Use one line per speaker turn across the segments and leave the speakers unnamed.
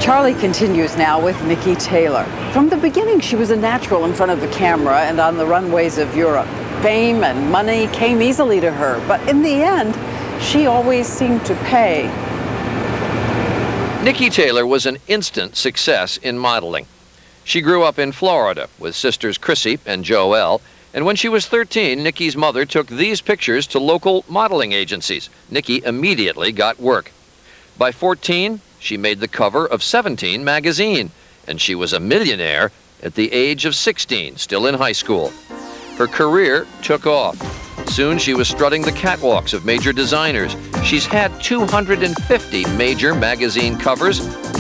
Charlie continues now with Nikki Taylor. From the beginning, she was a natural in front of the camera and on the runways of Europe. Fame and money came easily to her, but in the end, she always seemed to pay.
Nikki Taylor was an instant success in modeling. She grew up in Florida with sisters Chrissy and Joelle, and when she was 13, Nikki's mother took these pictures to local modeling agencies. Nikki immediately got work. By 14, she made the cover of 17 magazine, and she was a millionaire at the age of 16, still in high school. Her career took off. Soon she was strutting the catwalks of major designers. She's had 250 major magazine covers,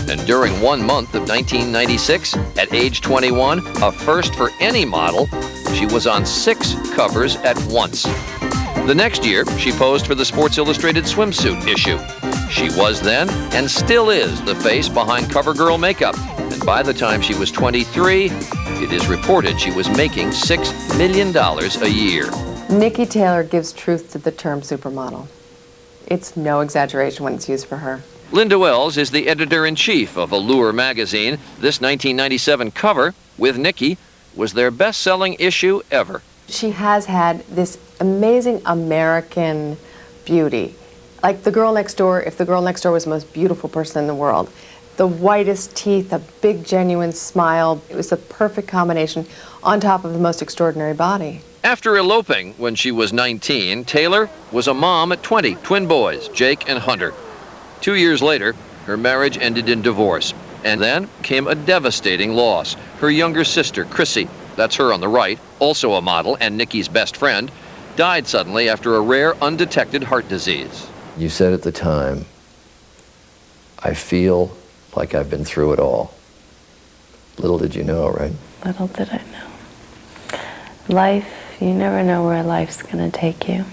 and during 1 month of 1996, at age 21, a first for any model, she was on 6 covers at once. The next year, she posed for the Sports Illustrated swimsuit issue. She was then, and still is, the face behind CoverGirl makeup. And by the time she was 23, it is reported she was making $6 million a year.
Nikki Taylor gives truth to the term supermodel. It's no exaggeration when it's used for her.
Linda Wells is the editor-in-chief of Allure magazine. This 1997 cover, with Nikki, was their best-selling issue ever.
She has had this amazing American beauty. Like the girl next door, if the girl next door was the most beautiful person in the world. The whitest teeth, a big genuine smile. It was the perfect combination on top of the most extraordinary body.
After eloping when she was 19, Taylor was a mom at 20, twin boys, Jake and Hunter. 2 years later, her marriage ended in divorce. And then came a devastating loss. Her younger sister, Chrissy, that's her on the right, also a model and Nikki's best friend, died suddenly after a rare undetected heart disease.
You said at the time, I feel like I've been through it all. Little did you know, right?
Little did I know. Life, you never know where life's gonna take you.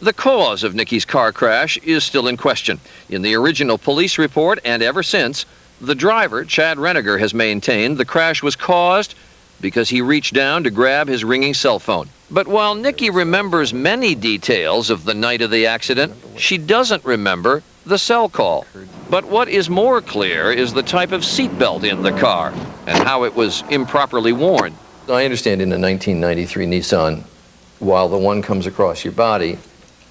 The cause of Nikki's car crash is still in question. In the original police report and ever since, the driver, Chad Reniger, has maintained the crash was caused because he reached down to grab his ringing cell phone. But while Nikki remembers many details of the night of the accident, she doesn't remember the cell call. But what is more clear is the type of seatbelt in the car and how it was improperly worn.
I understand in a 1993 Nissan, while the one comes across your body,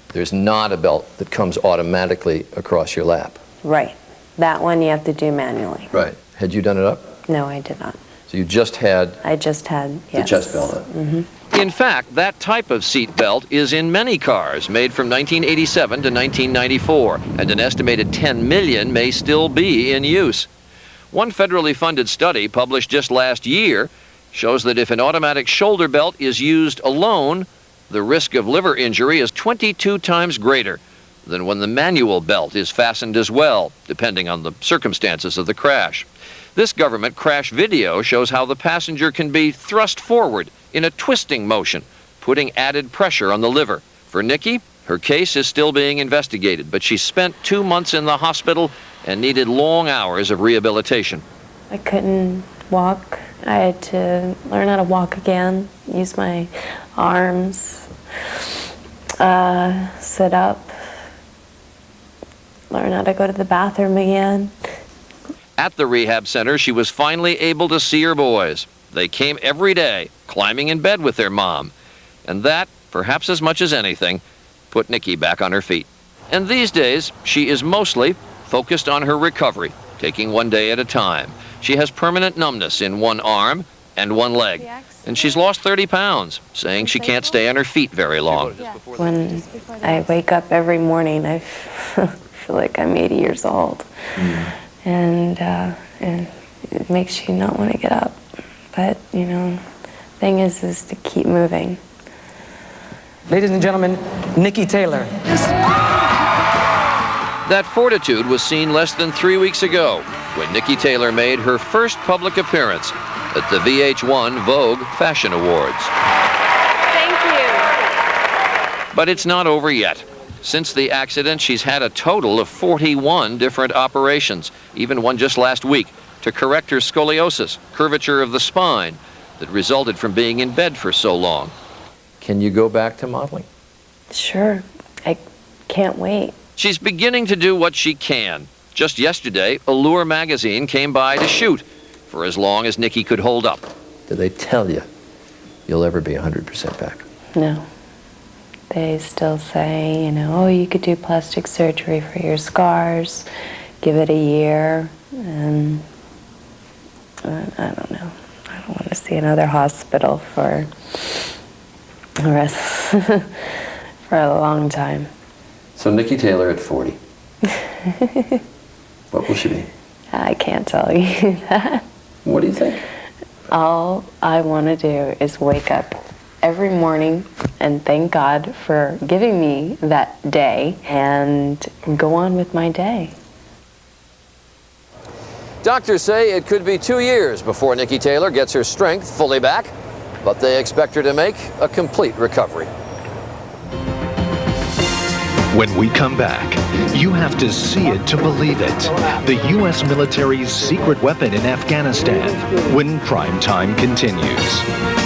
there's not a belt that comes automatically across your lap.
Right. That one you have to do manually.
Right. Had you done it up?
No, I did not.
So you just had
I just had, yes,
the chest belt up.
Mm-hmm.
In fact, that type of seat belt is in many cars made from 1987 to 1994, and an estimated 10 million may still be in use. One federally funded study published just last year shows that if an automatic shoulder belt is used alone, the risk of liver injury is 22 times greater than when the manual belt is fastened as well, depending on the circumstances of the crash. This government crash video shows how the passenger can be thrust forward in a twisting motion, putting added pressure on the liver. For Nikki, her case is still being investigated, but she spent 2 months in the hospital and needed long hours of rehabilitation.
I couldn't walk. I had to learn how to walk again, use my arms, sit up, learn how to go to the bathroom again.
At the rehab center, she was finally able to see her boys. They came every day, climbing in bed with their mom. And that, perhaps as much as anything, put Nikki back on her feet. And these days, she is mostly focused on her recovery, taking one day at a time. She has permanent numbness in one arm and one leg. And she's lost 30 pounds, saying she can't stay on her feet very long.
When I wake up every morning, I feel like I'm 80 years old. And it makes you not want to get up. But, you know, the thing is to keep moving.
Ladies and gentlemen, Nikki Taylor.
That fortitude was seen less than 3 weeks ago when Nikki Taylor made her first public appearance at the VH1 Vogue Fashion Awards.
Thank you.
But it's not over yet. Since the accident, she's had a total of 41 different operations, even one just last week, to correct her scoliosis, curvature of the spine, that resulted from being in bed for so long.
Can you go back to modeling?
Sure. I can't wait.
She's beginning to do what she can, Just yesterday, Allure magazine came by to shoot for as long as Nikki could hold up.
Do they tell you you'll ever be 100% back?
No. They still say, you know, oh, you could do plastic surgery for your scars, give it a year, and I don't know. I don't want to see another hospital for the rest, for a long time.
So Nikki Taylor at 40. What will she be?
I can't tell you that.
What do you think?
All I want to do is wake up every morning and thank God for giving me that day and go on with my day.
Doctors say it could be 2 years before Nikki Taylor gets her strength fully back, but they expect her to make a complete recovery.
When we come back, you have to see it to believe it. The U.S. military's secret weapon in Afghanistan when Primetime continues.